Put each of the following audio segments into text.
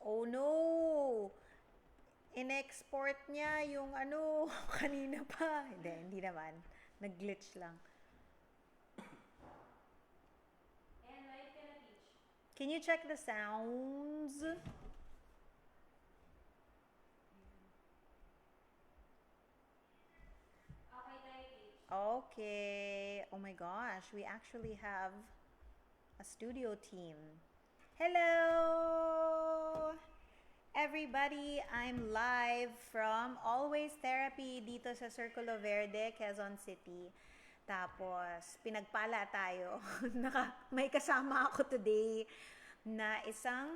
Oh no! In-export niya yung ano, kanina pa. Hindi naman. Nag-glitch lang. Can you check the sounds? Okay. Oh my gosh, we actually have a studio team. Hello! Everybody, I'm live from Always Therapy dito sa Circulo Verde, Quezon City. Tapos, pinagpala tayo. May kasama ako today na isang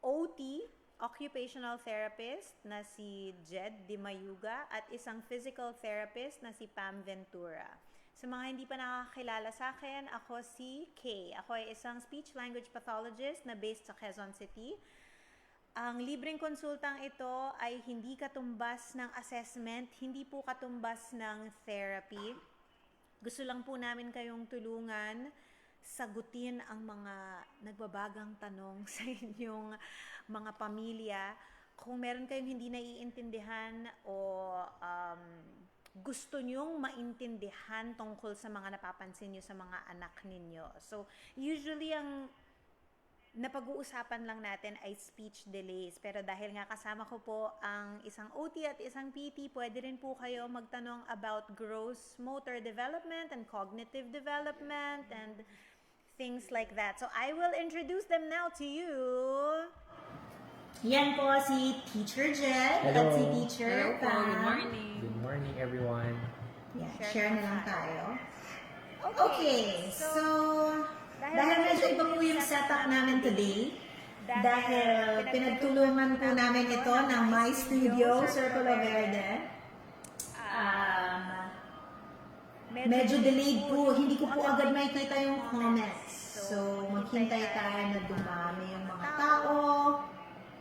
OT, occupational therapist na si Jed Di Mayuga at isang physical therapist na si Pam Ventura. Sa mga hindi pa nakakilala sa akin, ako si Kay. Ako ay isang speech language pathologist na based sa Quezon City. Ang libreng konsultang ito ay hindi katumbas ng assessment, hindi po katumbas ng therapy. Gusto lang po namin kayong tulungan sagutin ang mga nagbabagang tanong sa inyong mga pamilya. Kung meron kayong hindi naiintindihan o gusto nyong maintindihan tungkol sa mga napapansin nyo sa mga anak ninyo. So, usually ang napag-uusapan lang natin ay speech delays. Pero dahil nga kasama ko po ang isang OT at isang PT, pwede rin po kayo magtanong about gross motor development and cognitive development and things like that. So I will introduce them now to you. Yan po si Teacher Jed Hello. at si Teacher Hello po, Pam. good morning. Good morning, everyone. Yan, share na lang tayo. Okay, so dahil medyo iba po yung setup namin today, dahil pinagtulungan po namin ito ng My Studio, Circulo Verde. Medyo delayed po, hindi ko po agad makikita yung comments. So, maghintay tayo na dumami yung mga tao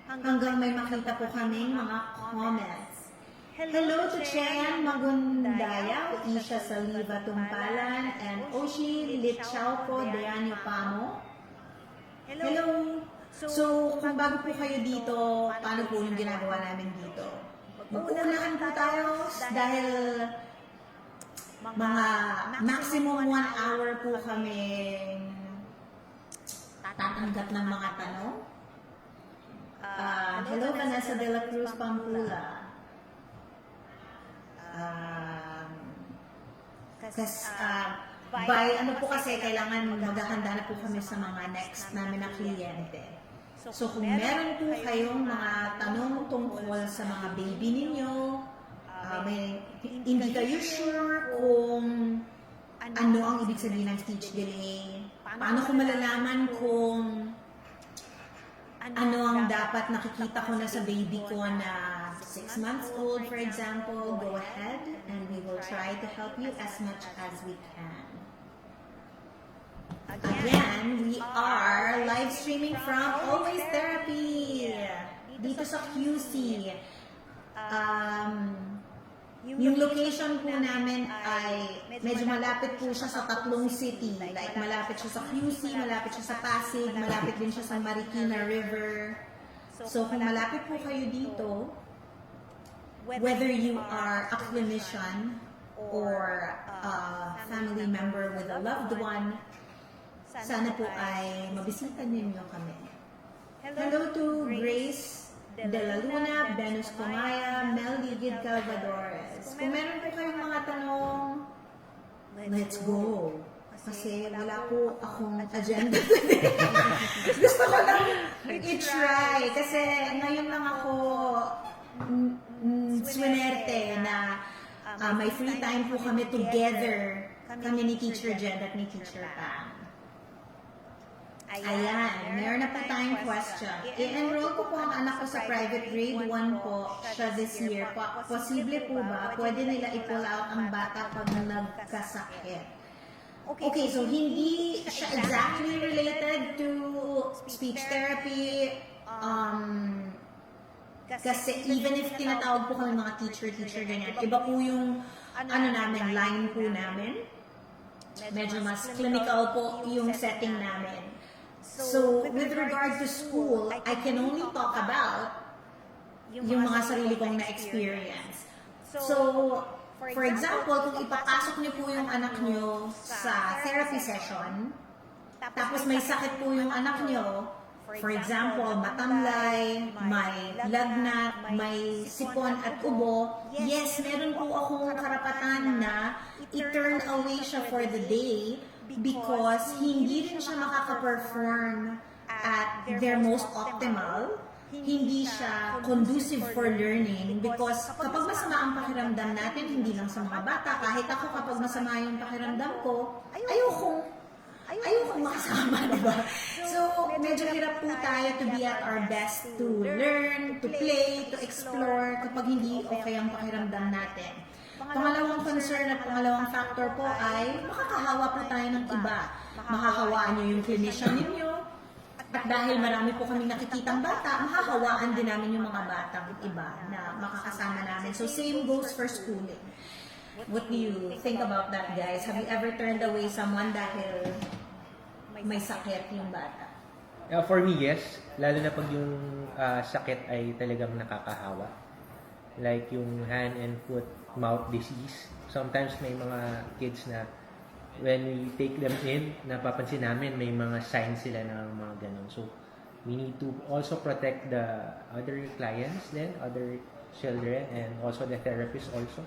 hanggang may makita po kaming mga comments. Hello to Chen Magundaya, Isha Saliva Tumpalan, and Oshi Litchaupo Deanyo Pamo. Hello! So, kung bago po kayo dito, paano po yung ginagawa namin dito? Mag-uunahan po tayo dahil mga maximum 1 hour po kami tatanggap ng mga tanong. Hello, Vanessa de la Cruz Pampula. By ano po kasi, kailangan maghahanda na po kami sa mga next namin na kliyente. So kung meron po kayong mga tanong tungkol sa mga baby ninyo, hindi kayo sure kung ano ang ibig sabihin ng speech delay, paano ko malalaman kung ano ang dapat nakikita ko na sa baby ko na 6 months old, for example, go ahead and we will try to help you as much as we can. Again, we are live streaming from Always Therapy dito sa QC. Yung location po namin ay medyo malapit po siya sa 3 city. Like malapit siya sa QC, malapit siya sa Pasig, malapit din siya sa Marikina River. So kung malapit po kayo dito, whether you are a clinician or a family member with a loved one, sana po ay mabisita ninyo kami. Hello to Grace De La Luna, Venus Comaya, Mel Ligid Calvadores. Kung meron po kayong mga tanong, let's go. Kasi wala po akong agenda. Gusto ko lang i-try. Kasi ngayon lang ako swinerte na may free time po kami together. Kami ni Teacher Jed at ni Teacher Pam. Ayan, meron na po tayong question. I-enroll ko po ang anak ko sa private grade 1 po siya this year. Posible po ba? Pwede nila i-pull out ang bata pag nagkasakit? Okay, so hindi siya exactly related to speech therapy. Kasi even if tinatawag po kami mga teacher, ganyan, iba po yung namin, line po namin. Medyo mas clinical po yung setting namin. So, with regard to school, I can only talk about yung mga sarili kong na-experience. So, for example, kung ipapasok niyo po yung anak niyo sa therapy session, tapos may sakit po yung anak niyo, for example, matamlay, may lagnat, may sipon at ubo, yes, meron po akong karapatan na i-turn away siya for the day because hindi rin siya makaka-perform at their most optimal, hindi siya conducive for learning because kapag masama ang pakiramdam natin, hindi lang sa mga bata, kahit ako kapag masama yung pakiramdam ko, ayokong makasama, diba? So, medyo hirap po tayo to be at our best to learn, to play, to explore kapag hindi okay ang pakiramdam natin. Pangalawang concern at pangalawang factor po ay makakahawa po tayo ng iba. Makakahawaan nyo yung clinician ninyo, at dahil marami po kaming nakikitang bata, mahahawaan din namin yung mga batang iba na makakasama namin. So same goes for schooling. What do you think about that, guys? Have you ever turned away someone dahil may sakit yung bata? For me, yes. Lalo na pag yung sakit ay talagang nakakahawa. Like yung hand and foot mouth disease. Sometimes may mga kids na when we take them in, napapansin namin may mga signs sila ng mga ganun. So, we need to also protect the other clients then, other children, and also the therapists also.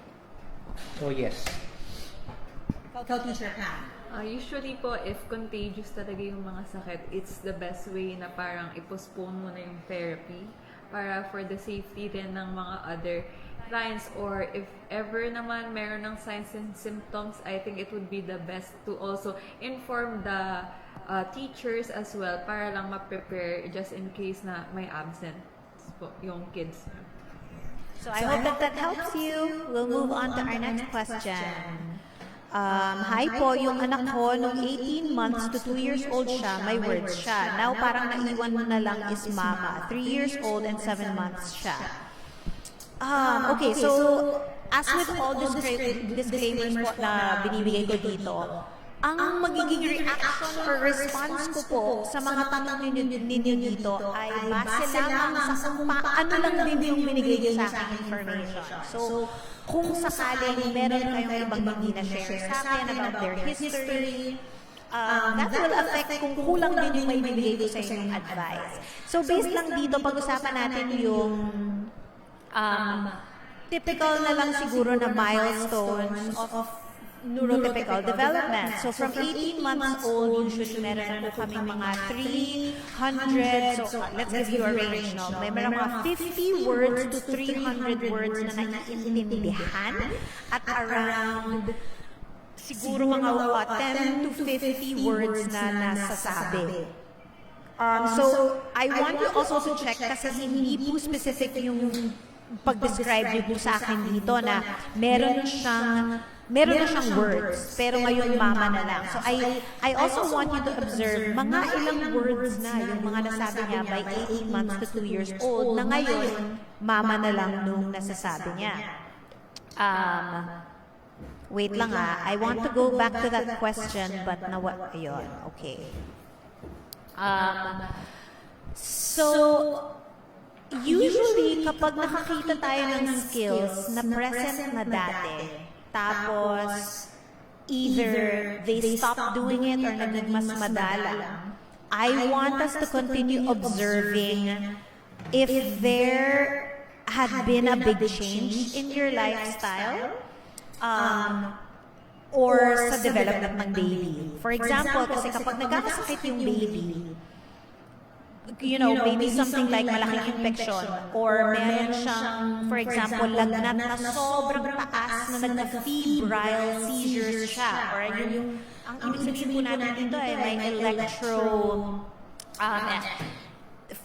So, yes. Ikaw, Teacher Pam. Usually po, if contagious talaga yung mga sakit, it's the best way na parang i-postpone mo na yung therapy para for the safety din ng mga other clients, or if ever naman meron ng signs and symptoms, I think it would be the best to also inform the teachers as well para lang ma-prepare just in case na may absent po yung kids. So I hope that helps you. We'll move on to our next question. Hi po, yung anak ko, nung 18 months to 2 years old siya, may words siya. Now parang naiwan mo na lang is mama. 3 years old and 7 months siya. Okay, so as with all disclaimers po na binibigay ko dito, ang magiging reaction or response ko po sa mga tanong ninyo dito ay base lamang sa kung paano lang din yung binigay niyo sa akin information. So, kung sakaling meron kayong ibang hindi na share sa akin about their history, that will affect kung kulang din yung may bibigay ko sa inyong advice. So, based lang dito, pag-usapan natin yung typical na lang siguro na milestones of neurotypical development. So, from 18 months old, usually meron po kaming mga 300, so let's give you a range, no? May meron mga 50 words to 300 words na naiintindihan at around siguro mga 10 to 50 words na nasasabi. So, I want you also to check kasi hindi po specific yung pag-describe niyo po sa akin dito na meron na siyang words, pero ngayon mama na lang. So, I also want you to observe mga ilang words na yung mga nasabi niya by 18 months to 2 years old na ngayon mama na lang nung nasasabi niya. Wait lang I want to go back to that question, but ayun, okay. So, usually, kapag nakakita tayo ng skills na present na dati, tapos either they stop doing it or naging mas madalang, I want us to continue observing if there had been a big change in your lifestyle or sa development ng baby. For example, kasi kapag nagkakasakit yung baby, you know, maybe something like malaking infection or meron siyang, for example, lagnat na sobrang taas na nagka-febrile seizures siya, or yung, ang ibig sabihin po natin dito ay may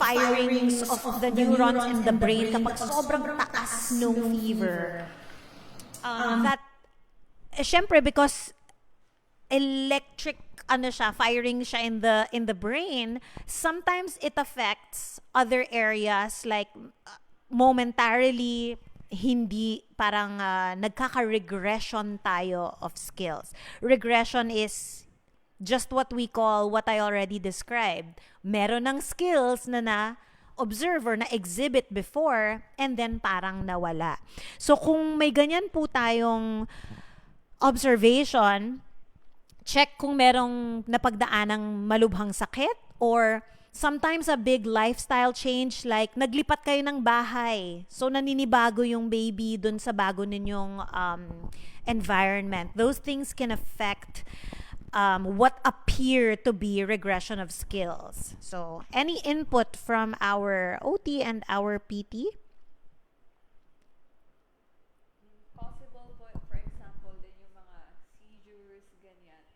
firings of the neurons in the brain kapag sobrang taas nung fever. That, syempre, because electric firing siya in the brain, sometimes it affects other areas like momentarily hindi parang nagkaka-regression tayo of skills. Regression is just what we call, what I already described. Meron ng skills na observe or na-exhibit before and then parang nawala. So kung may ganyan po tayong observation, check kung merong napagdaanang malubhang sakit or sometimes a big lifestyle change like naglipat kayo ng bahay. So naninibago yung baby dun sa bago ninyong environment. Those things can affect what appear to be regression of skills. So any input from our OT and our PT? Possible po, for example, din yung mga seizures, ganyan.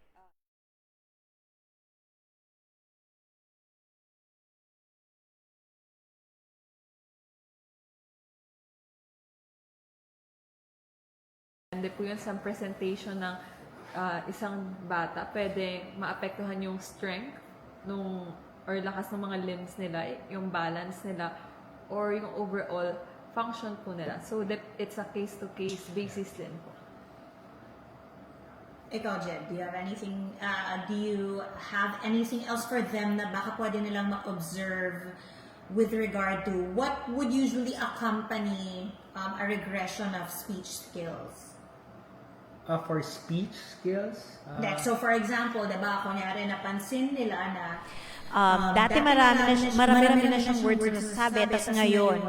Hindi po yun sa presentation ng isang bata, pwede maapektuhan yung strength or lakas ng mga limbs nila, yung balance nila, or yung overall function po nila. So that it's a case-to-case basis din po. Ikaw, Jed, do you have anything else for them na baka pwede nilang ma-observe with regard to what would usually accompany a regression of speech skills? For speech skills, So for example, diba, kunyari napansin nila na dati marami na siyang words na nasasabi, tapos ngayon,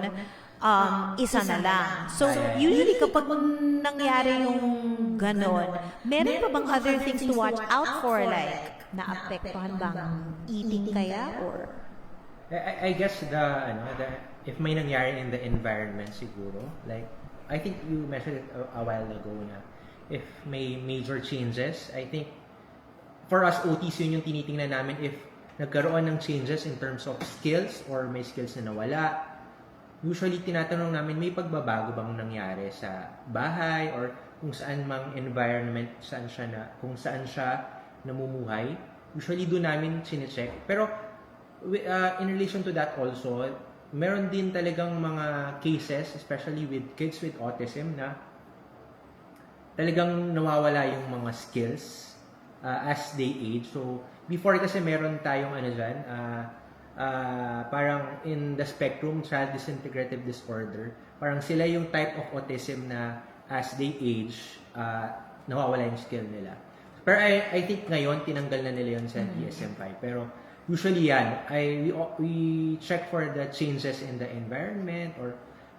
isa na lang. So, usually kapag nangyari yung ganon, meron pa bang other things to watch out for? Like, naapektuhan bang eating kaya? Or I guess if may nangyari in the environment siguro, like, I think you mentioned it a while ago na if may major changes, I think for us OTs yun yung tinitingnan namin if nagkaroon ng changes in terms of skills or may skills na nawala. Usually tinatanong namin may pagbabago bang nangyari sa bahay or kung saan mang environment kung saan siya namumuhay. Usually doon namin sinecheck. Pero in relation to that also, meron din talagang mga cases, especially with kids with autism, na talagang nawawala yung mga skills as they age. So, before kasi meron tayong parang in the spectrum, child disintegrative disorder, parang sila yung type of autism na as they age, nawawala yung skill nila. Pero I think ngayon, tinanggal na nila yun sa DSM-5. Pero usually yan, we check for the changes in the environment or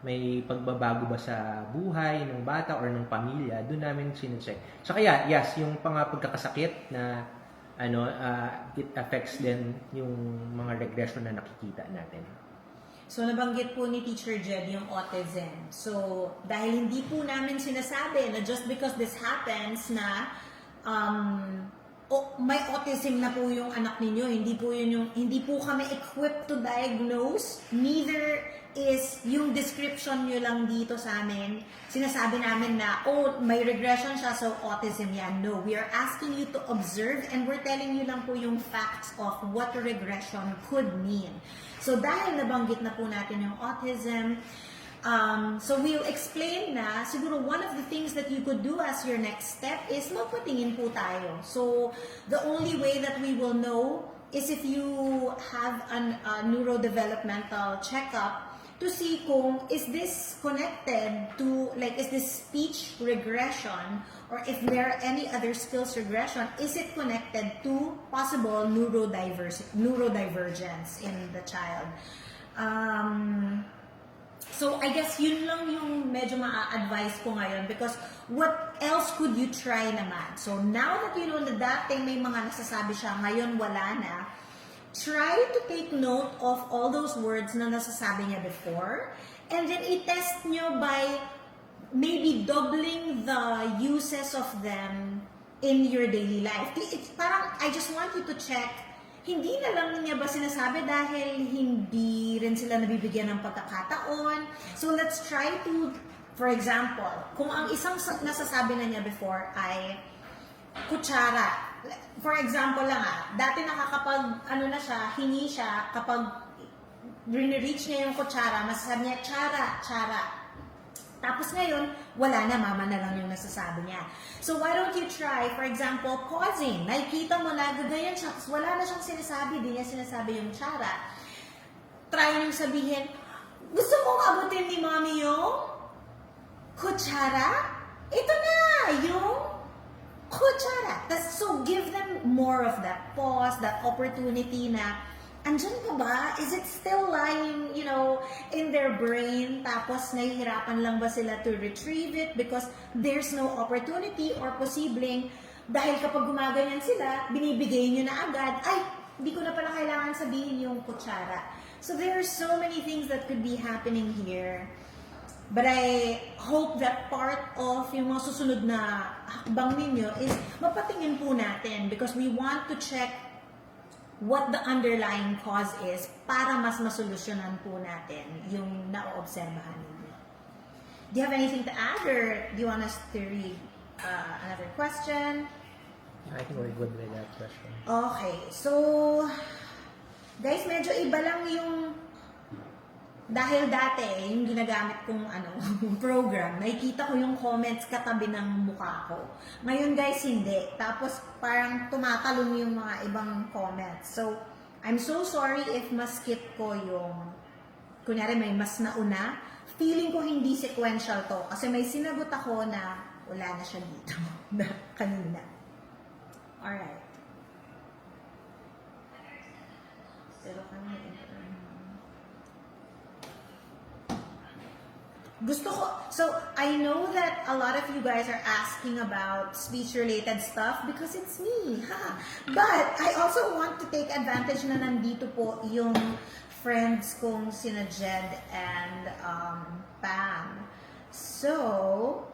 may pagbabago ba sa buhay ng bata or ng pamilya, doon namin sinecheck. Saka yes, yung pagkakasakit na it affects din yung mga regression na nakikita natin. So, nabanggit po ni Teacher Jed yung autism. So, dahil hindi po namin sinasabi na just because this happens na may autism na po yung anak ninyo, hindi po kami equipped to diagnose, neither is yung description nyo lang dito sa amin, sinasabi namin na, may regression siya, so autism yan. No, we are asking you to observe and we're telling you lang po yung facts of what regression could mean. So dahil nabanggit na po natin yung autism, so we'll explain na, siguro one of the things that you could do as your next step is magpatingin po tayo. So the only way that we will know is if you have a neurodevelopmental checkup to see kung is this connected to, like, is this speech regression or if there are any other skills regression, is it connected to possible neurodivergence in the child. So I guess yun lang yung medyo ma-advise ko ngayon because what else could you try naman? So now that you know na dati may mga nasasabi siya, ngayon wala na, try to take note of all those words na nasasabi niya before and then i-test nyo by maybe doubling the uses of them in your daily life. It's parang, I just want you to check, hindi na lang niya ba sinasabi dahil hindi rin sila nabibigyan ng pagkakataon. So let's try to, for example, kung ang isang nasasabi na niya before ay kutsara. For example lang dati hingi siya, kapag reach niya yung kutsara, masasabi niya, chara, chara. Tapos ngayon, wala na, mama na lang yung nasasabi niya. So why don't you try, for example, pausing. Nakikita mo na, gagayan siya, tapos wala na siyang sinasabi, di niya sinasabi yung tsara. Try niyong sabihin, gusto mong abutin ni mami yung kutsara? Ito na, yung kutsara. So give them more of that pause, that opportunity na, andyan ka ba? Is it still lying, in their brain? Tapos nahihirapan lang ba sila to retrieve it because there's no opportunity or posibleng dahil kapag gumaganyan sila, binibigay nyo na agad, ay, hindi ko na pala kailangan sabihin yung kutsara. So there are so many things that could be happening here. But I hope that part of yung mga susunod na hakbang ninyo is mapatingin po natin because we want to check what the underlying cause is para mas masolusyonan po natin yung naoobserbahan ninyo. Do you have anything to add or do you want us to read another question? I think we're good with that question. Okay, so guys, medyo iba lang yung dahil dati, yung ginagamit kong program, nakikita ko yung comments katabi ng mukha ko. Ngayon guys, hindi. Tapos parang tumatalon yung mga ibang comments. So, I'm so sorry if mas-skip ko yung, kunyari may mas nauna. Feeling ko hindi sequential to. Kasi may sinagot ako na wala na siya dito na kanina. Alright. Pero gusto ko, so I know that a lot of you guys are asking about speech-related stuff because it's me, ha? But I also want to take advantage na nandito po yung friends kong sina Jed and Pam. So,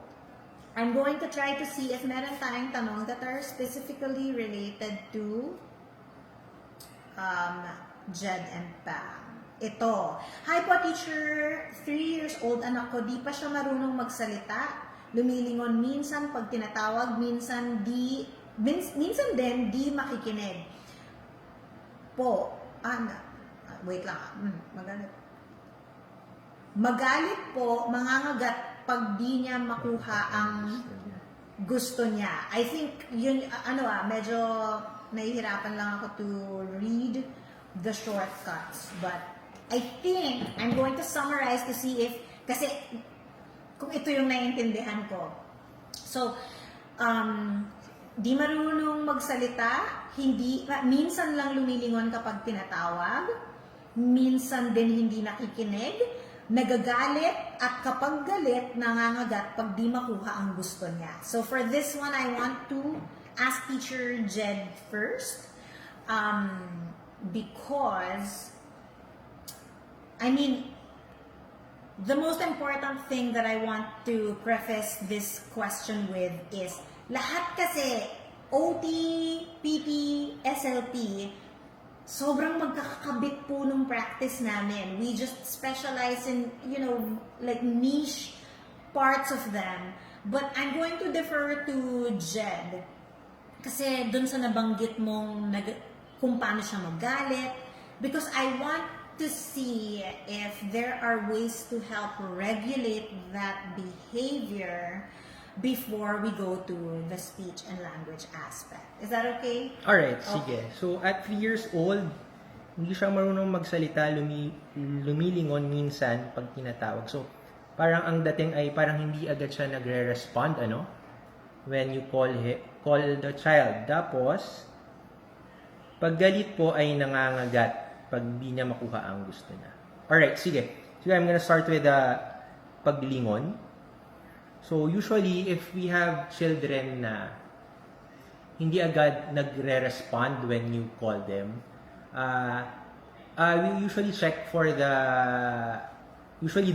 I'm going to try to see if meron tayong tanong that are specifically related to Jed and Pam. Ito. Hi po, teacher. 3 years old anak ko, di pa siya marunong magsalita. Lumilingon minsan pag tinatawag, minsan din di makikinig. Po. Wait lang. Magalit. Magalit po, mangangagat pag di niya makuha ang gusto niya. I think, yun, medyo nahihirapan lang ako to read the shortcuts. But I think I'm going to summarize to see if, kasi kung ito yung naiintindihan ko. So, di marunong magsalita, minsan lang lumilingon kapag tinatawag, minsan din hindi nakikinig, nagagalit, at kapag galit, nangangagat pag di makuha ang gusto niya. So for this one, I want to ask Teacher Jed first, because the most important thing that I want to preface this question with is, lahat kasi, OT, PT, SLP, sobrang magkakabit po nung practice namin. We just specialize in, like niche parts of them. But I'm going to defer to Jed. Kasi dun sa nabanggit mong kung paano siya magalit. Because I want to see if there are ways to help regulate that behavior before we go to the speech and language aspect. Is that okay? Alright, sige. So, at 3 years old, hindi siya marunong magsalita, lumilingon minsan pag tinatawag. So, parang ang dating ay parang hindi agad siya nagre-respond, when you call the child. Tapos, pag galit po ay nangangagat pag di niya makuha ang gusto niya. Alright, sige. So, I'm gonna start with paglingon. So, usually, if we have children na hindi agad nagre-respond when you call them, we usually check for the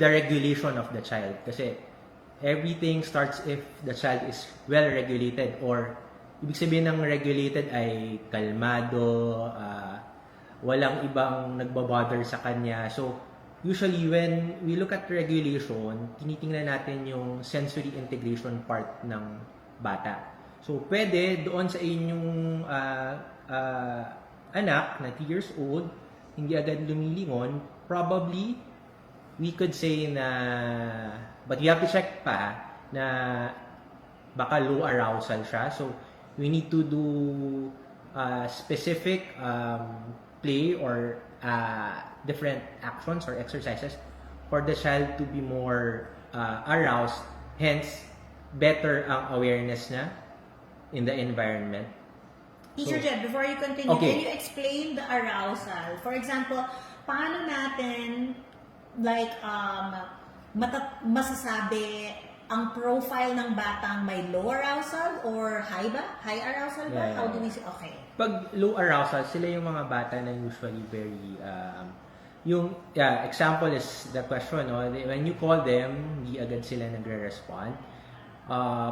regulation of the child. Kasi everything starts if the child is well-regulated, or ibig sabihin ng regulated ay kalmado, walang ibang nagbabother sa kanya. So, usually when we look at regulation, tinitingnan natin yung sensory integration part ng bata. So, pwede doon sa inyong anak na 2 years old, hindi agad lumilingon, probably we could say na But you have to check pa na baka low arousal siya. So, we need to do specific play or different actions or exercises for the child to be more aroused. Hence, better ang awareness na in the environment. Teacher So, Jed, before you continue, okay. can you explain the arousal? For example, paano natin like masasabi ang profile ng batang may low arousal or high ba? High arousal ba? Yeah, How yeah. do we say? Okay. Pag low arousal, sila yung mga bata na usually very example is the question, no? When you call them, hindi agad sila nagre-respond.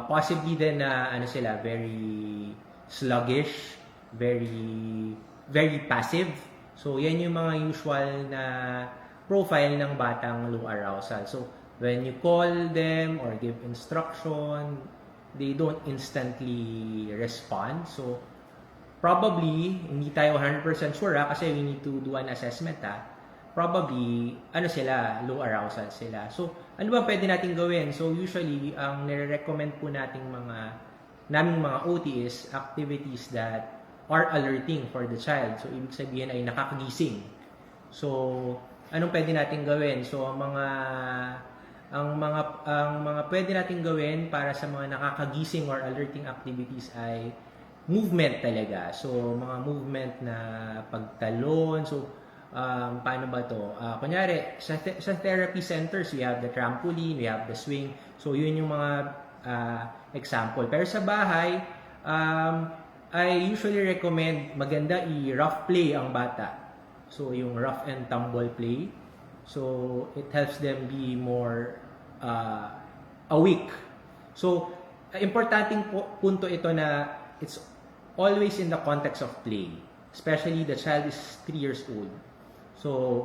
Possibly din na sila very sluggish, very passive. So yan yung mga usual na profile ng batang low arousal. So when you call them or give instruction, they don't instantly respond. So probably, hindi tayo 100% sure kasi we need to do an assessment probably, sila, low arousal sila. So, ano ba pwede natin gawin? So, usually, ang nire-recommend po naming mga OT is activities that are alerting for the child. So, ibig sabihin ay nakakagising. So, anong pwede natin gawin? So, ang mga pwede natin gawin para sa mga nakakagising or alerting activities ay movement talaga. So, mga movement na pagtalon. So, paano ba to? Kunyari, sa therapy centers, we have the trampoline, we have the swing. So, yun yung mga example. Pero sa bahay, I usually recommend maganda i-rough play ang bata. So, yung rough and tumble play. So, it helps them be more awake. So, importanteng punto ito na it's always in the context of play. Especially the child is 3 years old. So,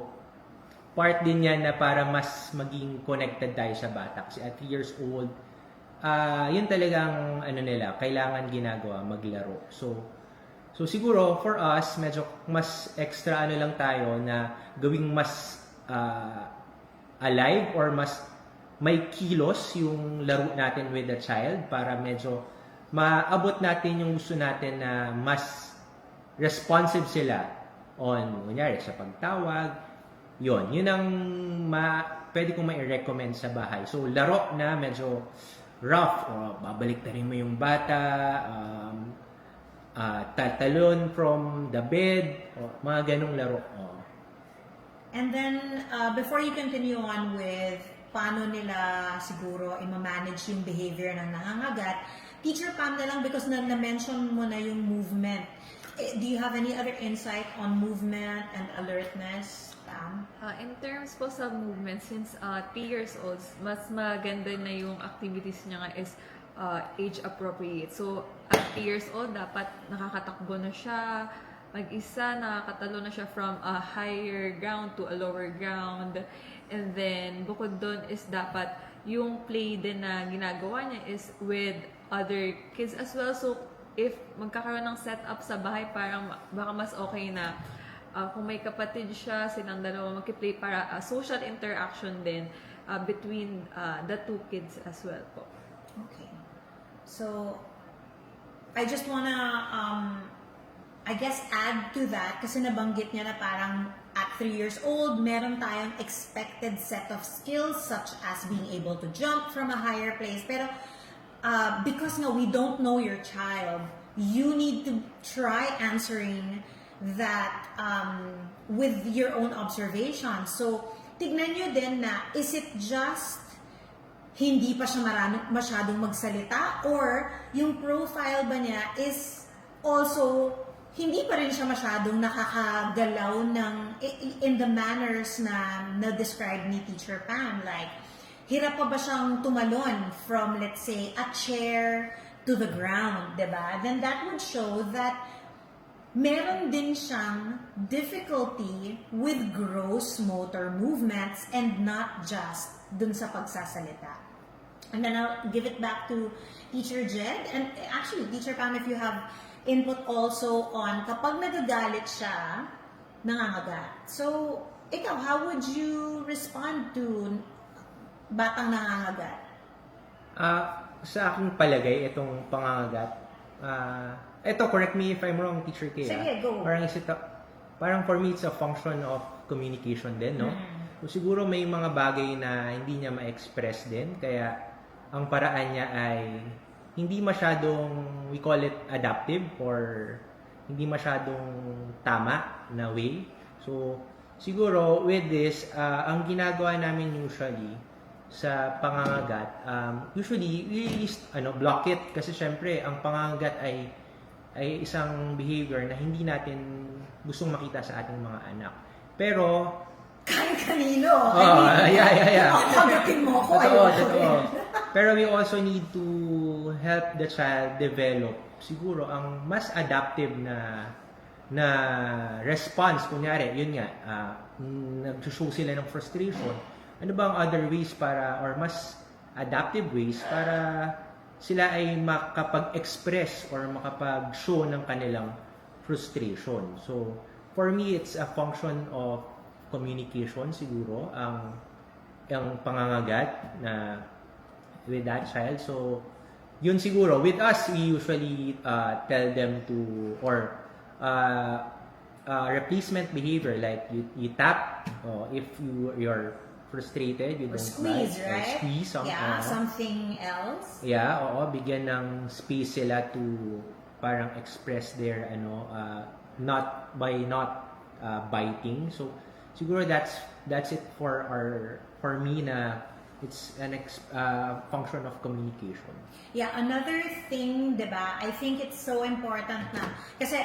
part din yan na para mas maging connected tayo sa bata. Kasi at 3 years old, yun talagang kailangan ginagawa, maglaro. So siguro for us, medyo mas extra lang tayo na gawing mas alive or mas may kilos yung laro natin with the child para medyo maabot natin yung gusto natin na mas responsive sila on, kunyari, sa pagtawag. Yun ang pwede kong mai-recommend sa bahay. So, laro na medyo rough, o babalik na rin mo yung bata, tatalon from the bed, o mga ganong laro. And then, before you continue on with paano nila siguro i-manage yung behavior ng nangangagat, Teacher Pam na lang, because na-mention mo na yung movement. Do you have any other insight on movement and alertness, Pam? In terms po sa movement, since 3 years old, mas maganda na yung activities niya nga is age appropriate. So, at 3 years old, dapat nakakatakbo na siya, mag-isa, nakakatalo na siya from a higher ground to a lower ground. And then, bukod doon is dapat yung play din na ginagawa niya is with other kids as well. So, if magkakaroon ng setup sa bahay, parang baka mas okay na kung may kapatid siya, silang dalawa magki-play para social interaction din between the two kids as well po. Okay. So, I just wanna, I guess, add to that, kasi nabanggit niya na parang at 3 years old, meron tayong expected set of skills such as being able to jump from a higher place. Pero, because we don't know your child, you need to try answering that with your own observation. So, tignan nyo din na, is it just hindi pa siya masyadong magsalita, or yung profile ba niya is also hindi pa rin siya masyadong nakakagalaw in the manners na na-describe ni Teacher Pam, like hirap pa ba siyang tumalon from, let's say, a chair to the ground, diba? Then that would show that meron din siyang difficulty with gross motor movements and not just dun sa pagsasalita. And then I'll give it back to Teacher Jed. And actually, Teacher Pam, if you have input also on kapag nagagalit siya, nangangagat. So, ikaw, how would you respond to batang nangangagat? Sa aking palagay, itong pangangagat, correct me if I'm wrong, Teacher Kay. Sige, go. Parang for me, it's a function of communication din, no? So, siguro may mga bagay na hindi niya ma-express din, kaya ang paraan niya ay hindi masyadong, we call it adaptive, or hindi masyadong tama na way. So, siguro, with this, ang ginagawa namin usually sa pangangagat, usually, we block it. Kasi syempre, ang pangangagat ay isang behavior na hindi natin gustong makita sa ating mga anak. Pero, Kanino? yeah. Kagatin mo ako. Totoo. Pero we also need to help the child develop siguro ang mas adaptive na response. Kunyari, yun nga, nag-show sila ng frustration. Ano ba ang other ways or mas adaptive ways para sila ay makapag-express or makapag-show ng kanilang frustration. So, for me, it's a function of communication siguro, ang pangangagat na with that child. So, yun siguro. With us, we usually tell them to, or replacement behavior, like you tap, if you're frustrated, you Or don't squeeze, bite, right? or squeeze, Something else. Yeah, bigyan ng space sila to parang express their not biting. So siguro that's it for me na it's an function of communication. Yeah, another thing, 'di ba? I think it's so important na kasi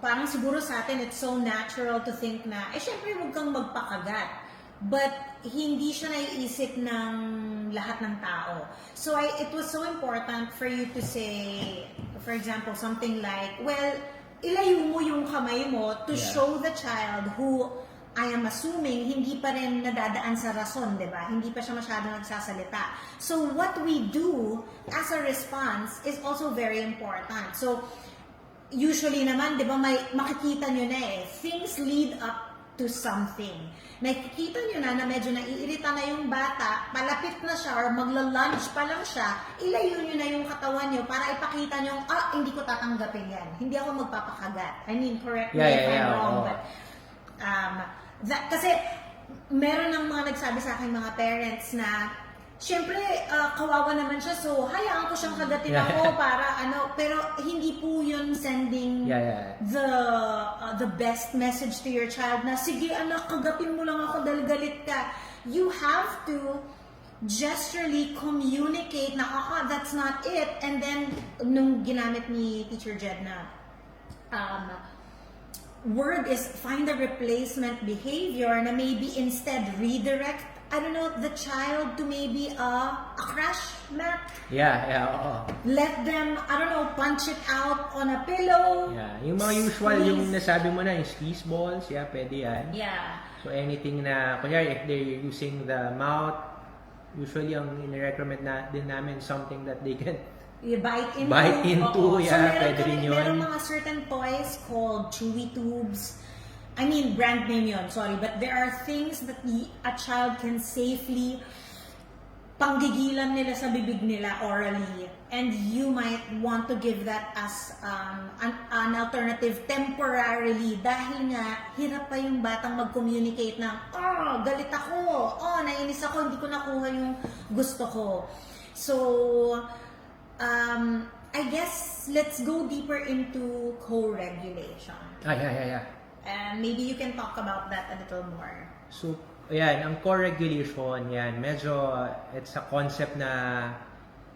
parang siguro sa atin it's so natural to think na syempre huwag kang magpakagat. But hindi siya naiisip ng lahat ng tao. So it was so important for you to say, for example, something like, well, ilayo mo yung kamay mo to show the child who I am assuming hindi pa rin nadadaan sa rason, di ba? Hindi pa siya masyadong nagsasalita. So what we do as a response is also very important. So usually naman, di ba, makikita nyo na things lead up to something. Nakikita nyo na medyo naiirita na yung bata, palapit na siya or magla-lunch pa lang siya, ilayo nyo na yung katawan nyo para ipakita nyo, hindi ko tatanggapin yan. Hindi ako magpapakagat. I mean, correct me if I'm wrong, but kasi meron ng mga nagsabi sa akin mga parents na syempre, kawawa naman siya, so hayaan ko siyang kagatin ako para pero hindi po yun sending the best message to your child na, sige anak, kagatin mo lang ako dahil galit ka. You have to gesturally communicate na, that's not it. And then, nung ginamit ni Teacher Jed na, word is find a replacement behavior na maybe instead redirect the child to maybe a crash mat. Oo. Let them, punch it out on a pillow. Yeah, yung mga usual, yung nasabi mo na, yung squeeze balls, pwede yan. Yeah. So anything na, kunyari, if they're using the mouth, usually ang in-recommend din namin something that they can bite into. So pwede rin yun. Meron mga certain toys called chewy tubes. I mean, brand name yun, sorry. But there are things that a child can safely panggigilan nila sa bibig nila orally. And you might want to give that as an alternative temporarily. Dahil nga, hirap pa yung batang mag-communicate na, galit ako, nainis ako, hindi ko nakuha yung gusto ko. So, I guess, let's go deeper into co-regulation. Yeah. And maybe you can talk about that a little more. So, ayan, ang co-regulation, medyo it's a concept na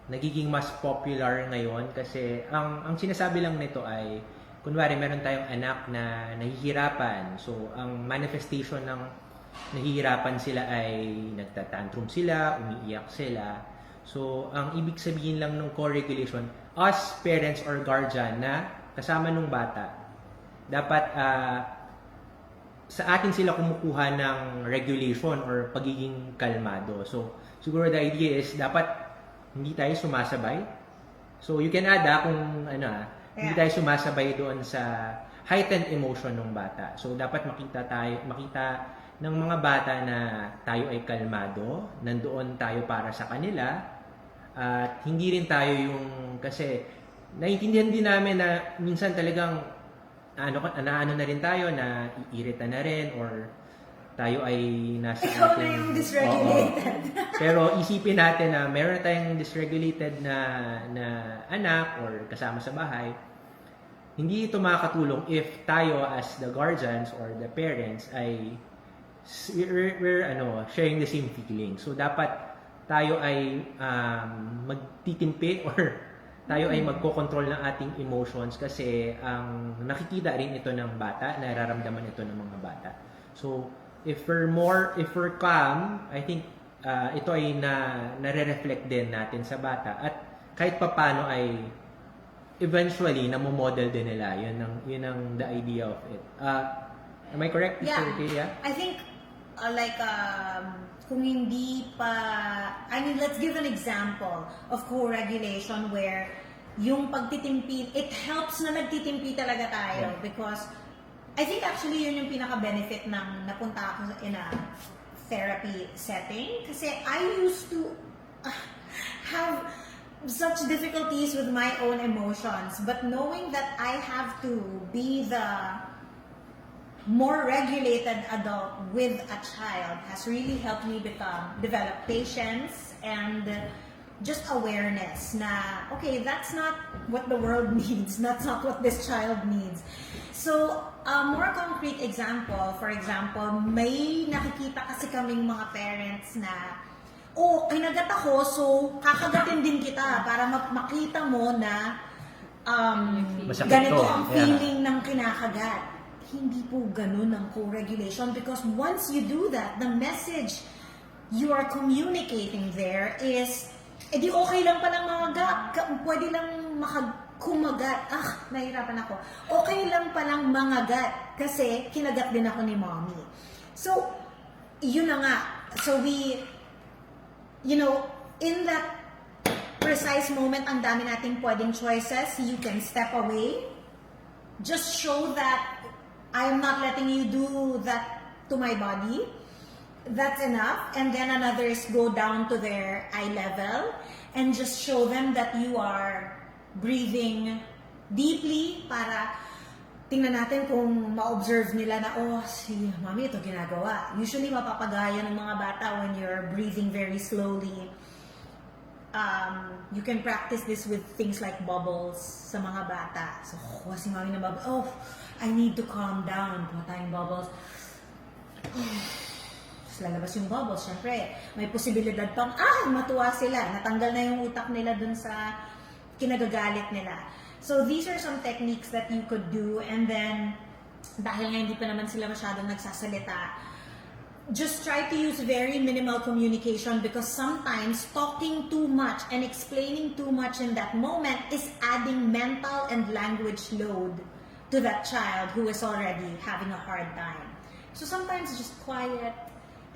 nagiging mas popular ngayon kasi ang sinasabi lang nito ay, kunwari meron tayong anak na nahihirapan. So, ang manifestation ng nahihirapan sila ay nagtatantrum sila, umiiyak sila. So, ang ibig sabihin lang ng co-regulation, us parents or guardian na kasama nung bata, dapat sa atin sila kumukuha ng regulation or pagiging kalmado. So, siguro the idea is dapat hindi tayo sumasabay. So, you can add kung hindi tayo sumasabay doon sa heightened emotion ng bata. So, dapat makita ng mga bata na tayo ay kalmado, nandoon tayo para sa kanila, at hindi rin tayo yung, kasi naiintindihan din namin na minsan talagang ano na rin tayo, na iirita na rin, or tayo ay nasa Ikaw na yung dysregulated. Oo. Pero isipin natin na meron tayong dysregulated na anak or kasama sa bahay, hindi ito makakatulong if tayo as the guardians or the parents ay we're sharing the same feeling. So dapat tayo ay magtitimpi or tayo ay magko-control ng ating emotions, kasi ang nakikita rin ito ng bata, nararamdaman ito ng mga bata. So if we're calm, I think ito ay nare-reflect din natin sa bata, at kahit papano ay eventually namo-model din nila. Yun ang the idea of it. Am I correct, Mr. Kia? I think kung hindi pa, let's give an example of co-regulation where yung pagtitimpi, it helps na nagtitimpi talaga tayo, because I think actually yun yung pinaka-benefit ng napunta ako in a therapy setting, kasi I used to have such difficulties with my own emotions, but knowing that I have to be the more regulated adult with a child has really helped me develop patience and just awareness na, okay, that's not what the world needs, that's not what this child needs. So, a more concrete example, for example, may nakikita kasi kaming mga parents na, kinagat ako, so kakagatin din kita para makita mo na Masakit ganito to. ang feeling ng kinakagat. Hindi po ganun ang co-regulation, because once you do that, the message you are communicating there is, di okay lang palang pwede lang kumagat. Nahirapan ako. Okay lang palang mangagat kasi kinagat din ako ni mommy. So, yun na nga. So we, in that precise moment, ang dami nating pwedeng choices. You can step away. Just show that I'm not letting you do that to my body. That's enough. And then another is go down to their eye level and just show them that you are breathing deeply para tingnan natin kung ma-observe nila na, si mami ito ginagawa. Usually mapapagaya ng mga bata when you're breathing very slowly. You can practice this with things like bubbles sa mga bata. So, si mami na bubbles. I need to calm down. Kuha tayong bubbles. Lalabas yung bubbles, syempre, may posibilidad pang, matuwa sila. Natanggal na yung utak nila dun sa kinagagalit nila. So, these are some techniques that you could do. And then, dahil nga hindi pa naman sila masyadong nagsasalita, just try to use very minimal communication, because sometimes talking too much and explaining too much in that moment is adding mental and language load to that child who is already having a hard time. So, sometimes just quiet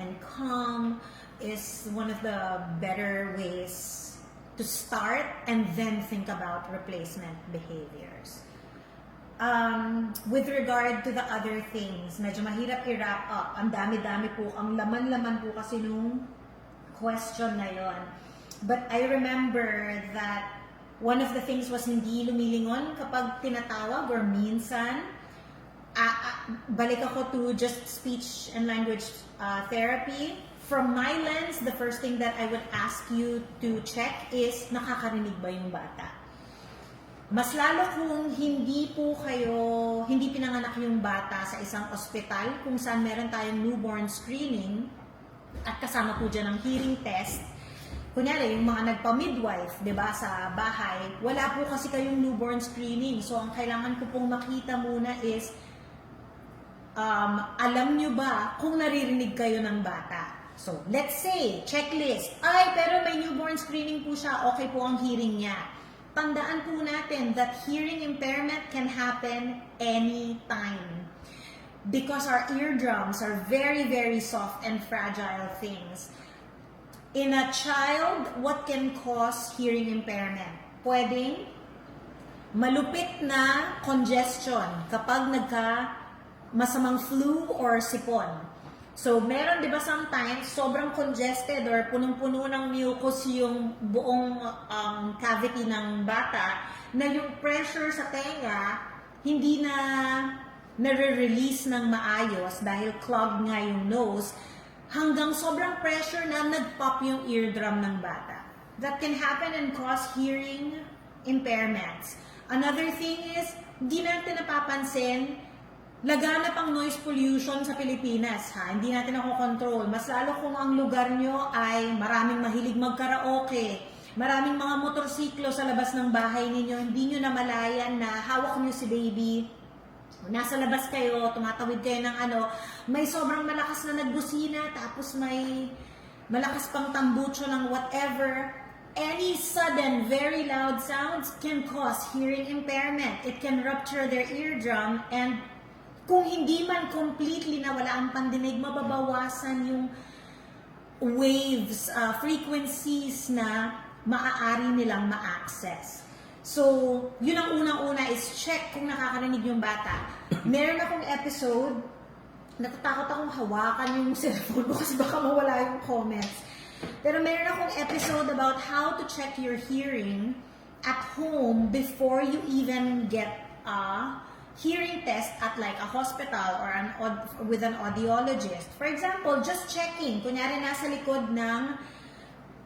and calm is one of the better ways to start and then think about replacement behaviors. With regard to the other things, medyo mahirap i-wrap up. Ang dami-dami po, ang laman-laman po kasi nung question na yon. But I remember that one of the things was hindi lumilingon kapag tinatawag, or minsan balik ako to just speech and language therapy. From my lens, the first thing that I would ask you to check is, nakakarinig ba yung bata? Mas lalo kung hindi pinanganak yung bata sa isang ospital kung saan meron tayong newborn screening at kasama po dyan ang hearing test. Kunyari, yung mga nagpa-midwife, di ba, sa bahay, wala po kasi kayong newborn screening. So, ang kailangan ko pong makita muna is, alam nyo ba kung naririnig kayo ng bata? So, let's say, checklist. Pero may newborn screening po siya, okay po ang hearing niya. Tandaan po natin that hearing impairment can happen anytime. Because our eardrums are very, very soft and fragile things. In a child, what can cause hearing impairment? Pwedeng malupit na congestion kapag masamang flu or sipon. So, meron, di ba, sometimes, sobrang congested or punong-puno ng mucus yung buong cavity ng bata, na yung pressure sa tenga, hindi na nare-release ng maayos dahil clogged nga yung nose, hanggang sobrang pressure na nag-pop yung eardrum ng bata. That can happen and cause hearing impairments. Another thing is, di natin napapansin, laganap ang noise pollution sa Pilipinas, ha? Hindi natin nakokontrol. Mas lalo kung ang lugar nyo ay maraming mahilig magkaraoke, maraming mga motorsiklo sa labas ng bahay ninyo, hindi nyo namalayan na hawak nyo si baby, nasa labas kayo, tumatawid kayo ng may sobrang malakas na nagbusina, tapos may malakas pang tambucho ng whatever. Any sudden, very loud sounds can cause hearing impairment. It can rupture their eardrum, and kung hindi man completely nawala ang pandinig, mababawasan yung waves, frequencies na maaari nilang ma-access. So, yun ang unang-una is check kung nakakarinig yung bata. Meron akong episode, natatakot akong hawakan yung cellphone ko kasi baka mawala yung comments. Pero meron akong episode about how to check your hearing at home before you even get a hearing test at like a hospital or with an audiologist. For example, just checking. Kunyari nasa likod ng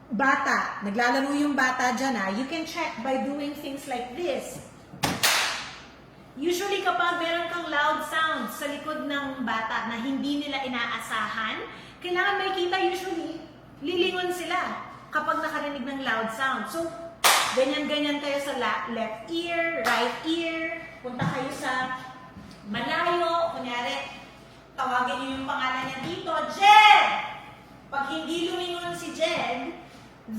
bata, naglalaro yung bata dyan, you can check by doing things like this. Usually kapag meron kang loud sounds sa likod ng bata na hindi nila inaasahan, kailangan makikita usually, lilingon sila kapag nakarinig ng loud sound. So, ganyan-ganyan kayo sa left ear, right ear, punta kayo sa malayo, kunyari, tawagin niyo yung pangalan niya dito, Jed! Pag hindi lumingon si Jed,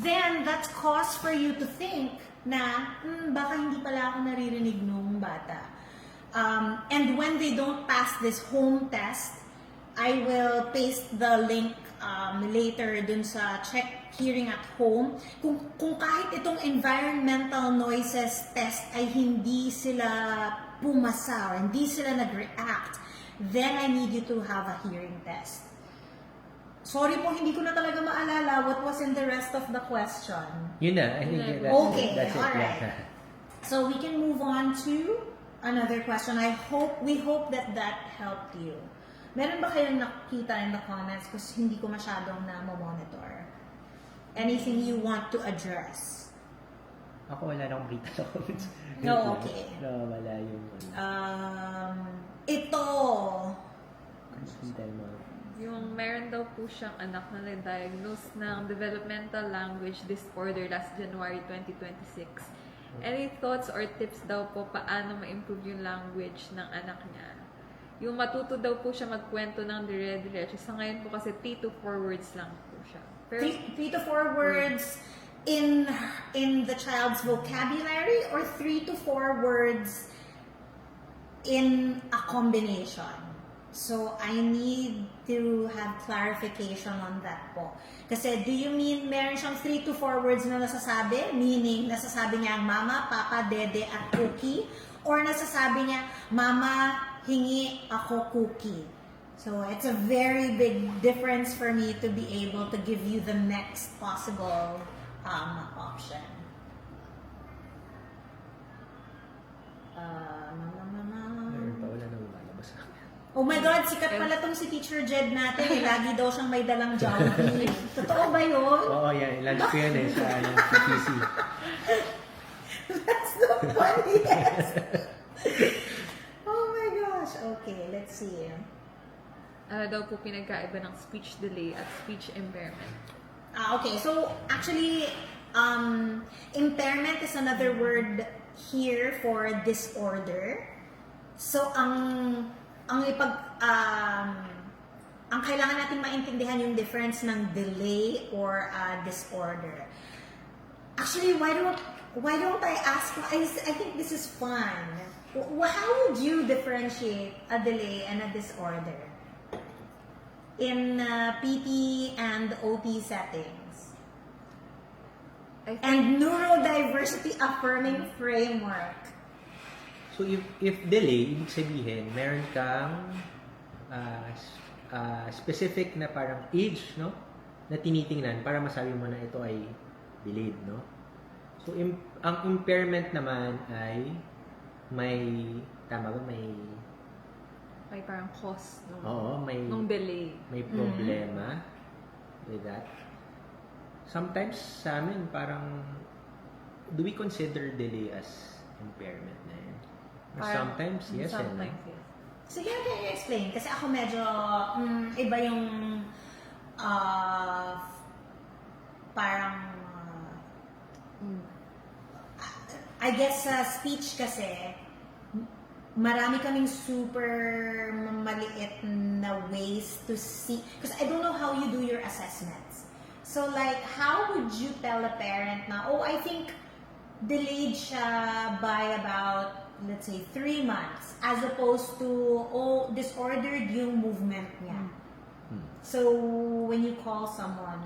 then that's cause for you to think na, baka hindi pala ako naririnig nung bata. And when they don't pass this home test, I will paste the link later dun sa check hearing at home. Kung kahit itong environmental noises test ay hindi sila pumasa or hindi sila nag-react, then I need you to have a hearing test. Sorry po, hindi ko na talaga maalala what was in the rest of the question. Yun na, I think Okay, that's it. alright. Yeah. So we can move on to another question. We hope that helped you. Meron ba kayong nakita in the comments kasi hindi ko masyadong na-monitor? Anything you want to address? Ako wala na akong kita sa comments. No, okay. No, wala yung Ito. Yung meron daw po siyang anak na na-diagnose ng developmental language disorder last January 2026. Any thoughts or tips daw po paano ma-improve yung language ng anak niya? Yung matuto daw po siya magkwento ng dire-diretso. Sa ngayon po kasi 3 to 4 words lang po siya. Pero, 3 to 4 words in the child's vocabulary or 3 to 4 words in a combination. So, I need to have clarification on that po. Kasi, do you mean meron siyang 3 to 4 words na nasasabi? Meaning, nasasabi niya ang mama, papa, dede, at cookie? Or nasasabi niya, mama, hingi ako cookie? So, it's a very big difference for me to be able to give you the next possible option. Meron pa, wala na lumalabas sa akin. Oh my God, sikat pala tong si Teacher Jed natin. Lagi daw siyang may dalang Jollibee. Totoo ba yun? Oo, yan. Lunch ko yan sa PTC. That's the funniest. Oh my gosh. Okay, let's see. ano daw po pinagkaiba ng speech delay at speech impairment? Okay. So, actually, impairment is another word here for disorder. So, ang kailangan natin maintindihan yung difference ng delay or disorder. Actually, why don't I ask? I think this is fun. How would you differentiate a delay and a disorder in PT and OT settings? And neurodiversity affirming framework. So if delay, ibig sabihin, meron kang specific na parang age, no? Na tinitingnan para masabi mo na ito ay delayed, no? So, ang impairment naman ay tama ba? May parang cause May delay. may problema with that. Sometimes sa amin parang do we consider delay as impairment na yun? Or sometimes yes. Sometimes yes. Sige, can you explain? Kasi ako medyo iba yung parang I guess sa speech kasi marami kaming super maliit na ways to see, because I don't know how you do your assessments. So like, how would you tell a parent na, oh, I think delayed siya by about, let's say, 3 months, as opposed to, oh, disordered yung movement niya. So when you call someone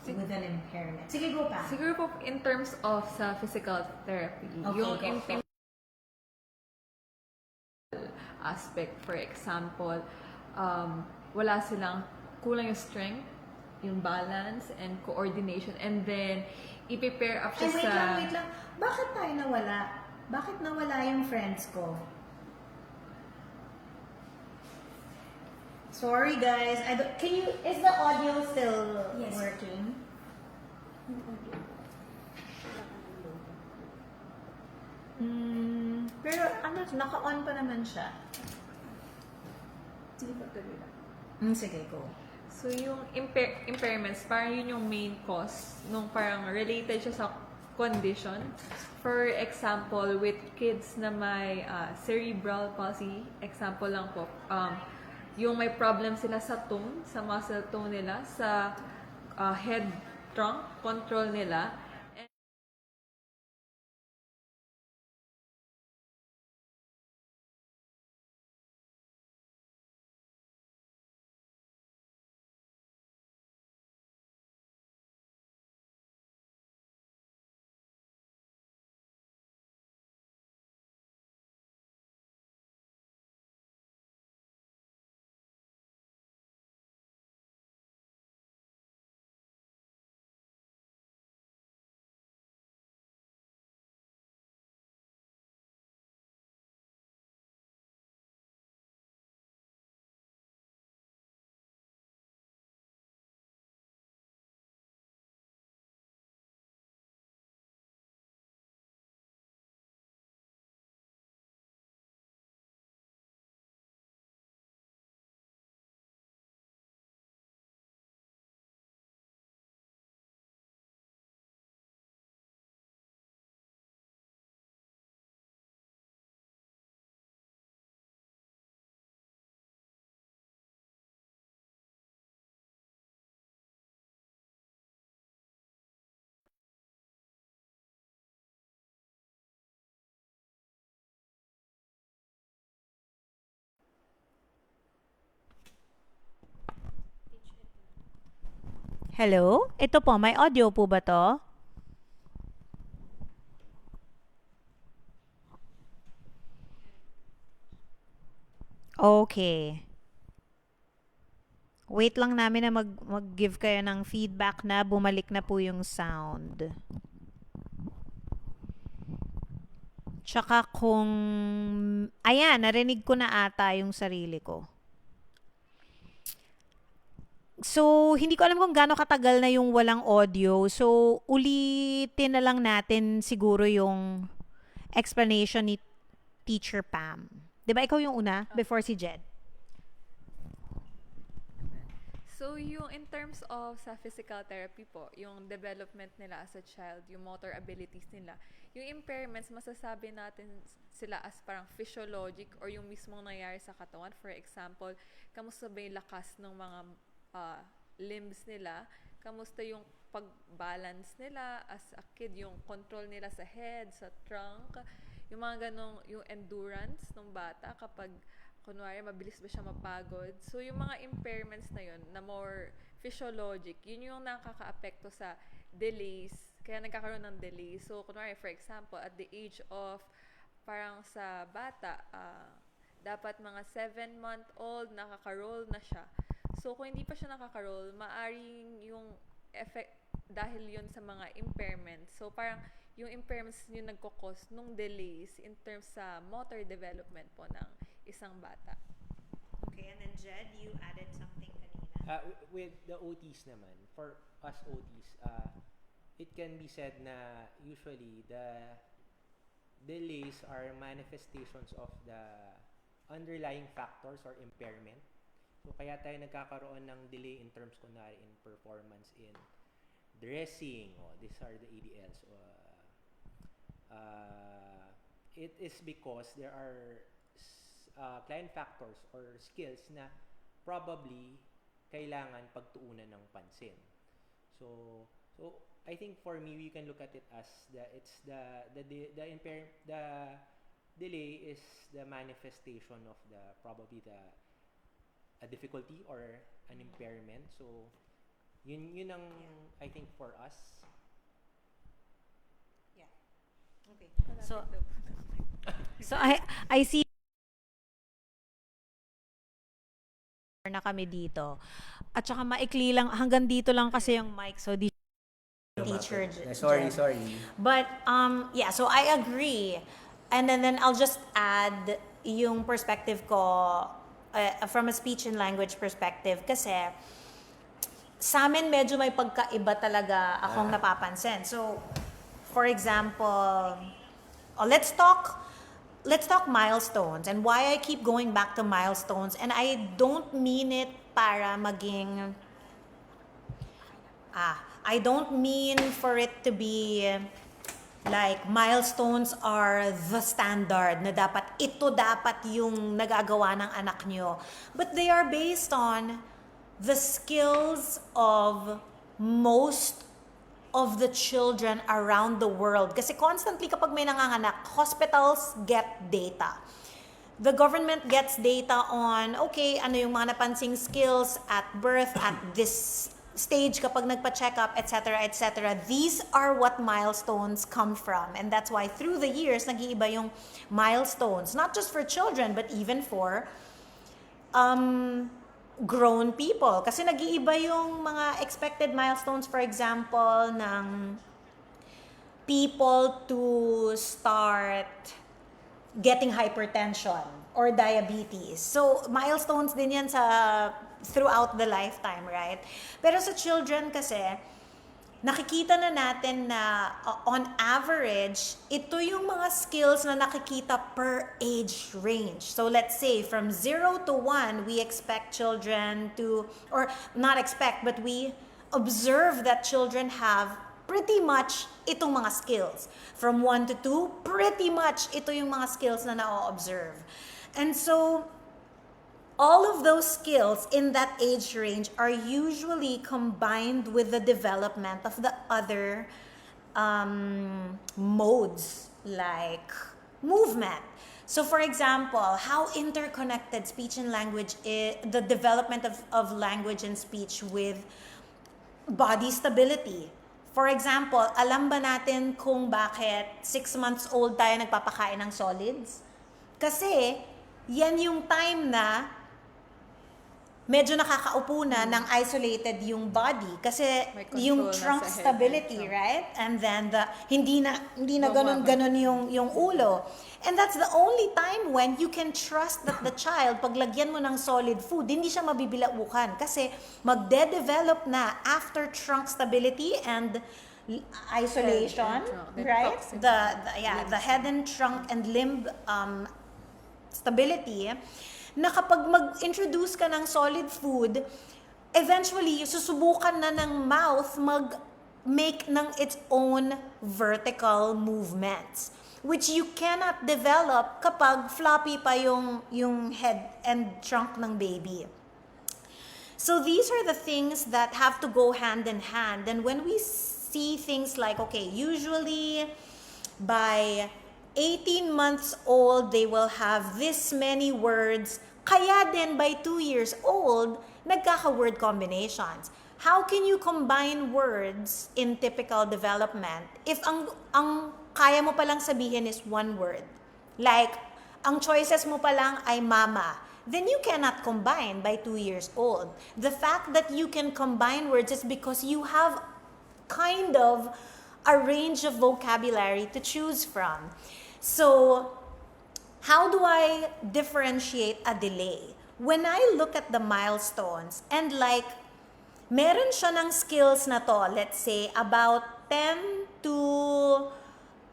with an impairment. Sige, go pa. Siguro po in terms of sa physical therapy, Okay, yung go. aspect, for example, wala silang kulang yung strength, yung balance, and coordination, and then i-prepare up Ay, siya wait lang. Bakit tayo nawala? Bakit nawala yung friends ko? Sorry guys, is the audio still working? Pero naka-on pa naman siya. Sige, go. So, yung impairments, parang yun yung main cause nung parang related siya sa condition. For example, with kids na may cerebral palsy, example lang po, yung may problem sila sa tone, sa muscle tone nila, sa head trunk control nila. Hello? Ito po, may audio po ba to? Okay. Wait lang namin na mag-give kayo ng feedback na bumalik na po yung sound. Tsaka kung... Ayan, narinig ko na ata yung sarili ko. So, hindi ko alam kung gaano katagal na yung walang audio. So, ulitin na lang natin siguro yung explanation ni Teacher Pam. 'Di ba ikaw yung una before si Jed? So, yung in terms of sa physical therapy po, yung development nila as a child, yung motor abilities nila, yung impairments, masasabi natin sila as parang physiologic or yung mismong nangyari sa katawan. For example, kamusta ba yung lakas ng mga limbs nila, kamusta yung pag-balance nila as a kid, yung control nila sa head, sa trunk, yung mga ganong, yung endurance ng bata kapag kunwari mabilis ba siya mapagod. So yung mga impairments na yun na more physiologic, yun yung nakaka-apekto sa delays, kaya nagkakaroon ng delay. So kunwari for example, at the age of parang sa bata dapat mga 7-month-old, nakaka-roll na siya. So, kung hindi pa siya nakaka-roll, maaring yung effect, dahil yun sa mga impairments. So, parang yung impairments yung nagkakos nung delays in terms sa motor development po ng isang bata. Okay, and then Jed, you added something kanina. With the OTs naman, for us OTs, it can be said na usually the delays are manifestations of the underlying factors or impairment. So, kaya tayo nagkakaroon ng delay in terms, kunwari, in performance in dressing. These are the ADLs. It is because there are client factors or skills na probably kailangan pagtuunan ng pansin. So I think for me, we can look at it as the delay is the manifestation of probably a difficulty or an impairment. So yun ang I think for us. Yeah. Okay. So I see na kami dito. At saka maikli lang, hanggang dito lang kasi yung mic, so di teacher. Sorry. But yeah, so I agree. And then I'll just add yung perspective ko from a speech and language perspective kasi sa amin medyo may pagkaiba talaga akong napapansin. So for example, let's talk milestones and why I keep going back to milestones, and I don't mean it para maging I don't mean for it to be like milestones are the standard na ito dapat yung nagagawa ng anak nyo. But they are based on the skills of most of the children around the world. Kasi constantly kapag may nanganganak, hospitals get data. The government gets data on, okay, ano yung mga napansing skills at birth, at this stage kapag nagpa-check up, etc., etc. These are what milestones come from. And that's why through the years, nag-iiba yung milestones. Not just for children, but even for grown people. Kasi nag-iiba yung mga expected milestones, for example, ng people to start getting hypertension or diabetes. So, milestones din yan throughout the lifetime, right? Pero sa children kasi, nakikita na natin na on average, ito yung mga skills na nakikita per age range. So let's say from 0 to 1, we expect children to, or not expect, but we observe that children have pretty much itong mga skills. From 1 to 2, pretty much ito yung mga skills na na-observe. And so, all of those skills in that age range are usually combined with the development of the other modes, like movement. So for example, how interconnected speech and language is, the development of language and speech with body stability. For example, alam ba natin kung bakit 6 months old tayo nagpapakain ng solids? Kasi yan yung time na medyo nakakaupo na ng isolated yung body kasi yung trunk stability, right? And then hindi na ganun yung ulo. And that's the only time when you can trust that the child, paglagyan mo ng solid food, hindi siya mabibilaukan kasi magde-develop na after trunk stability and isolation, right? The head and trunk and limb stability, na kapag mag-introduce ka ng solid food, eventually, susubukan na ng mouth mag-make ng its own vertical movements, which you cannot develop kapag floppy pa yung head and trunk ng baby. So these are the things that have to go hand in hand. And when we see things like, okay, usually by 18 months old, they will have this many words. Kaya din by 2 years old, nagkaka-word combinations. How can you combine words in typical development if ang kaya mo palang sabihin is one word? Like, ang choices mo pa lang ay mama, then you cannot combine by 2 years old. The fact that you can combine words is because you have kind of a range of vocabulary to choose from. So, how do I differentiate a delay? When I look at the milestones and like, meron siya ng skills na to, let's say, about 10 to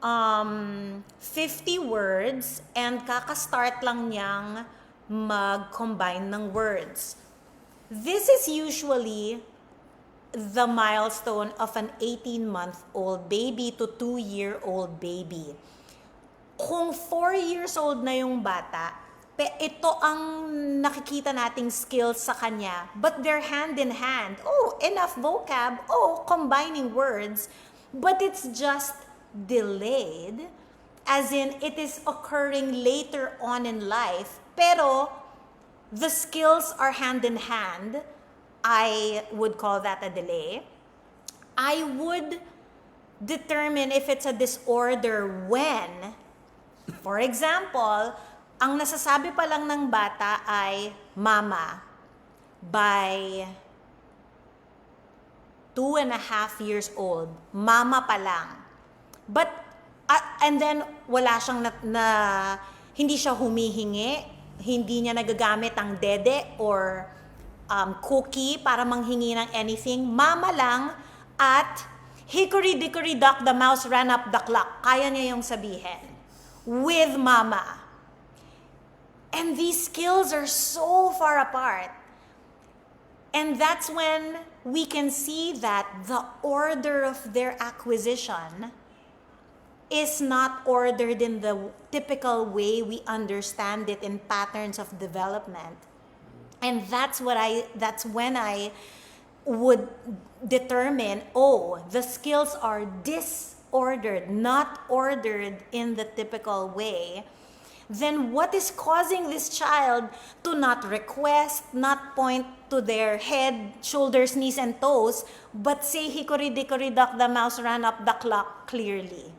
50 words and kakastart lang niyang mag-combine ng words. This is usually the milestone of an 18-month-old baby to 2-year-old baby. Kung 4 years old na yung bata, ito ang nakikita nating skills sa kanya, but they're hand in hand. Oh, enough vocab. Oh, combining words. But it's just delayed, as in it is occurring later on in life. Pero the skills are hand in hand. I would call that a delay. I would determine if it's a disorder when, for example, ang nasasabi pa lang ng bata ay mama by 2.5 years old. Mama pa lang. But, and then wala siyang hindi siya humihingi, hindi niya nagagamit ang dede or cookie para manghingi ng anything. Mama lang at hickory dickory dock the mouse ran up the clock. Kaya niya yung sabihin. With mama. And these skills are so far apart. And that's when we can see that the order of their acquisition is not ordered in the typical way we understand it in patterns of development. And that's when I would determine, oh, the skills are disordered, not ordered in the typical way. Then what is causing this child to not request, not point to their head, shoulders, knees, and toes, but say hickory dickory dock the mouse ran up the clock clearly?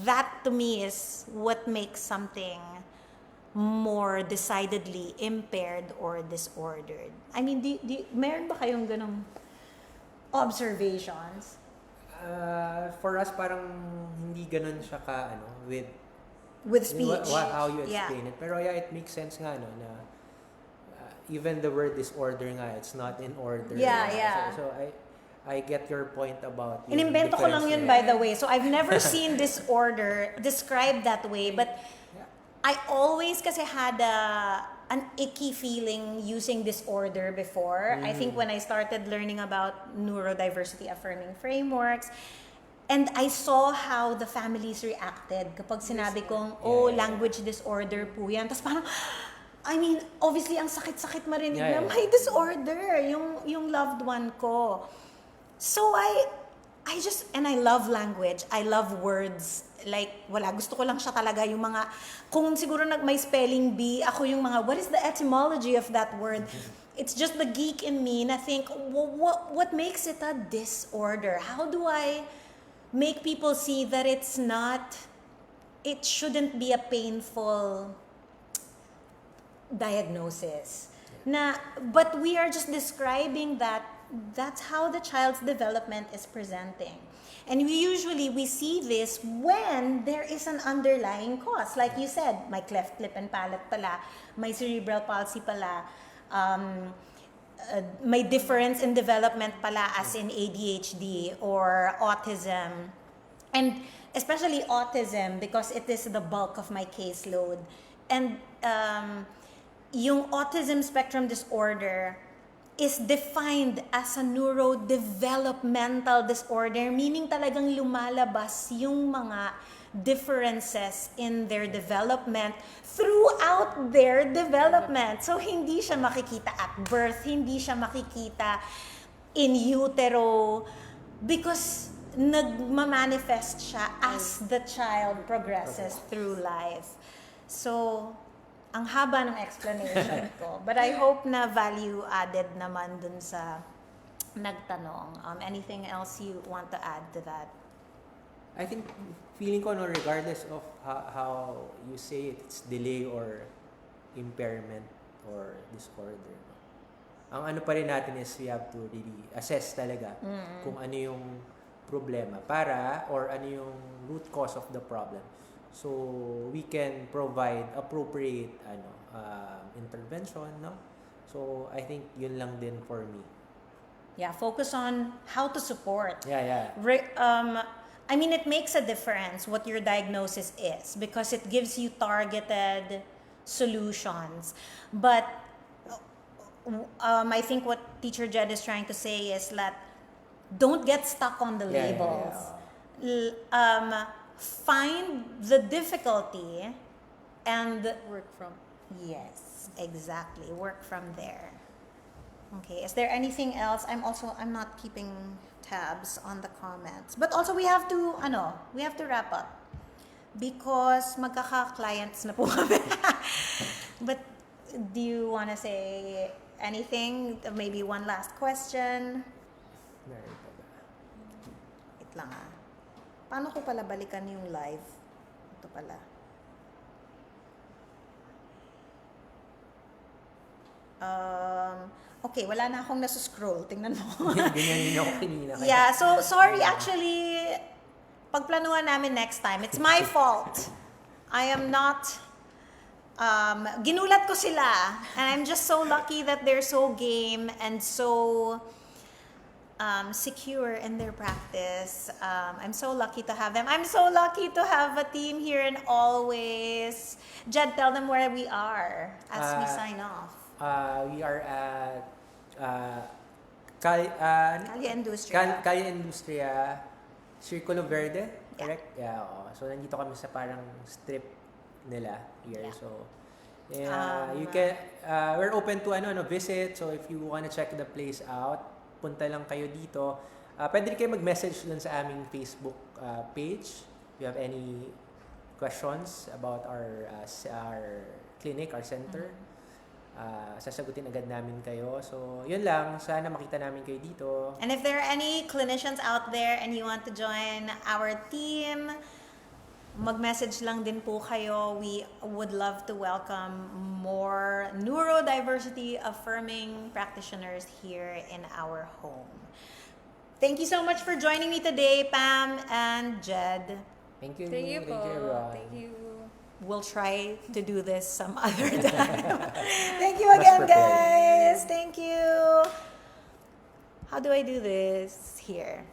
That to me is what makes something more decidedly impaired or disordered. I mean, meron ba kayong ganong observations? For us, parang hindi ganun siya With speech. How you explain it. Pero yeah, it makes sense nga, no, na even the word disorder nga, it's not in order. Yeah. So I get your point about Inimbento ko lang yun, by the way. So I've never seen disorder described that way, but I always kasi had an icky feeling using disorder before. I think when I started learning about neurodiversity affirming frameworks, and I saw how the families reacted kapag sinabi kong, language disorder po yan. Tapos parang, I mean, obviously, ang sakit-sakit marinig na may disorder, yung loved one ko. So I love language. I love words. Like, gusto ko lang siya talaga. Yung mga, kung siguro may spelling bee, ako yung mga, what is the etymology of that word? It's just the geek in me na think, what makes it a disorder? How do I make people see that it shouldn't be a painful diagnosis? But we are just describing that's how the child's development is presenting. And we see this when there is an underlying cause. Like you said, my cleft lip and palate pala, my cerebral palsy pala, may difference in development pala as in ADHD or autism. And especially autism because it is the bulk of my caseload. And yung autism spectrum disorder is defined as a neurodevelopmental disorder, meaning talagang lumalabas yung mga differences in their development throughout their development. So, hindi siya makikita at birth, hindi siya makikita in utero, because nagmamanifest siya as the child progresses through life. So, ang haba ng explanation ko. But I hope na value added naman dun sa nagtanong. Anything else you want to add to that? I think, feeling ko, no, regardless of how you say it, it's delay or impairment or disorder. No? Ang ano pa rin natin is we have to really assess talaga kung ano yung problema or ano yung root cause of the problem. So, we can provide appropriate intervention, no? So, I think yun lang din for me. Yeah, focus on how to support. Yeah. I mean, it makes a difference what your diagnosis is because it gives you targeted solutions. But I think what Teacher Jed is trying to say is that don't get stuck on the labels. Find the difficulty and Work from. yes, exactly. Work from there. Okay, is there anything else? I'm not keeping tabs on the comments. But also we have to wrap up because magkaka-clients na po kami. But do you want to say anything? Maybe one last question? Wait lang ah. Paano ko pala balikan yung live? Ito pala. Okay, wala na akong nasa-scroll. Tingnan mo. Ganyan din ako kanina. Yeah, so sorry actually. Pagplanuhan namin next time. It's my fault. I am not ginulat ko sila. And I'm just so lucky that they're so game and so secure in their practice. I'm so lucky to have them. I'm so lucky to have a team here in Always. Jed, tell them where we are as we sign off. We are at Calle Industria. Calle Industria, Circulo Verde, correct? Yeah, oo. So nandito kami sa parang strip nila here. Yeah. So you can we're open to visit. So if you wanna check the place out, punta lang kayo dito. Pwede rin kayo mag-message dun sa aming Facebook page. If you have any questions about our clinic, our center. Sasagutin agad namin kayo. So, yun lang. Sana makita namin kayo dito. And if there are any clinicians out there and you want to join our team, mag-message lang din po kayo. We would love to welcome more neurodiversity affirming practitioners here in our home. Thank you so much for joining me today, Pam and Jed. Thank you. Thank you po. everyone. Thank you. We'll try to do this some other time. Thank you again, prepared. guys. Thank you. How do I do this? Here.